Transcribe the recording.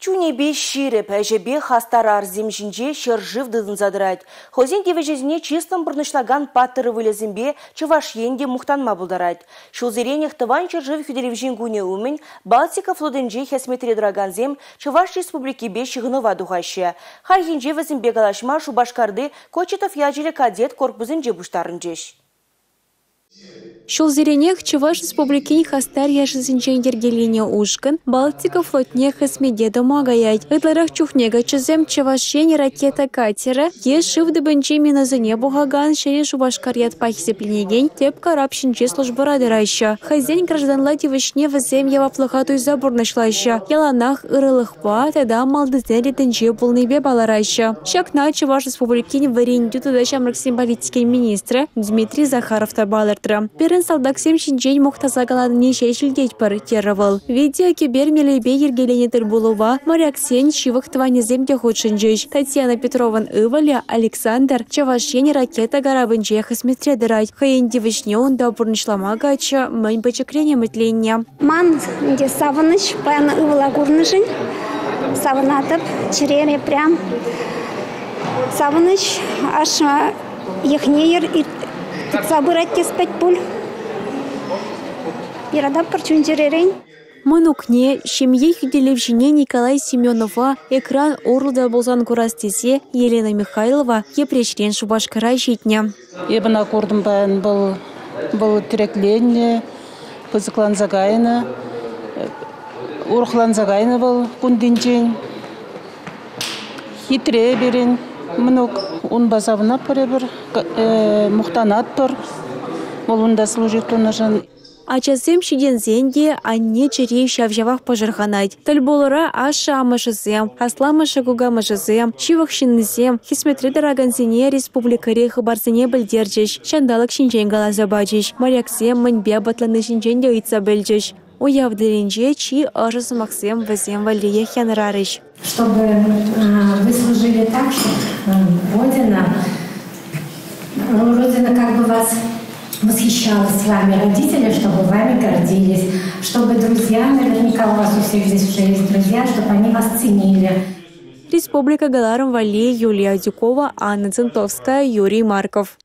Чунебе ширеп, әжебе хастарар земжінже шержив дыдын задырайд. Хозин девежезіне чистым бұрнышлаган паттыры вылезімбе чывашенде мұқтанма бұлдарайд. Шулзеренех тыван шержив федеревжин гуне умін Балтика флоденже хесметре драган Чываш республики бе шығынова дұғашы. Харгинже візімбе галашма шубашкарды Кочетов яжелі кадет корпузынже бұштарынжеш. Шулзеренех Чуваш республикин хастар яшызынчен ергелине ушкан, Балтика флотне хасмеде домагаяйт. Ытларах чухнега чызем Чувашен ракета катера, ешив дыбынче миназыне бугаган шере шубашкарят пахисепленеген, теп карапшинче службара дырайща. Хозяин гражданла девышне вазем ява плохатуй забурнашлайща. Яланах ырылыхпа, тогда малдызен ретенче полныбе баларайща. Шакна Чуваш республикин варенью тудача Максим политикин министра Дмитрий Захаров табалыртра. Салдаксем шинчен мухтазагаладыне шешілдет пар терравал. Видео кибер мелебе ергелене Тырбулова, Маряксен шивых тванеземде худшинжеш. Татьяна Петрован Иваля, Александр, Чавашен ракета гарабынче хасметре дырайт. Хаенди вишнеон да бурнышламагача, мань бачекрене мытленне. Ман де савыныш, паяна Ивала гурнышын, савынатып, череме прям. Савыныш, аш ехнеер и забырать спать пуль. Манукне, семье Хюделевжине Николай Семенова, экран Орлда Болзан Курастисе, Елена Михайлова, епречлен Шубашкара житня. Ебана Курдымбан был тирекленне, Пызыклан Загайна, Урхлан Загайна был кундинчен, хитре берен, мног, он базавна поребер, мухтанат пор, молунда служит тонажан. Ачасем шидензенде анне черей шавжавах пожарханайт. Тальболора аша амашызем, асламаша гугамашызем, шивах шиннызем, хисметре дорогансене республикаре хабарсене бельдерджеш, шандалак шинчен галазабаджеш, моряксем мэнбе батланы шинченде ыйтса бельджеш. Уявдыренже чи ажас Максим вазем валие хянрарыш. Чтобы вы служили так, что Родина как бы вас восхищалась вами, родители, чтобы вами гордились, чтобы друзья, наверняка у вас у всех здесь уже есть друзья, чтобы они вас ценили. Республика Галаром Вале, Юлия Дюкова, Анна Центовская, Юрий Марков.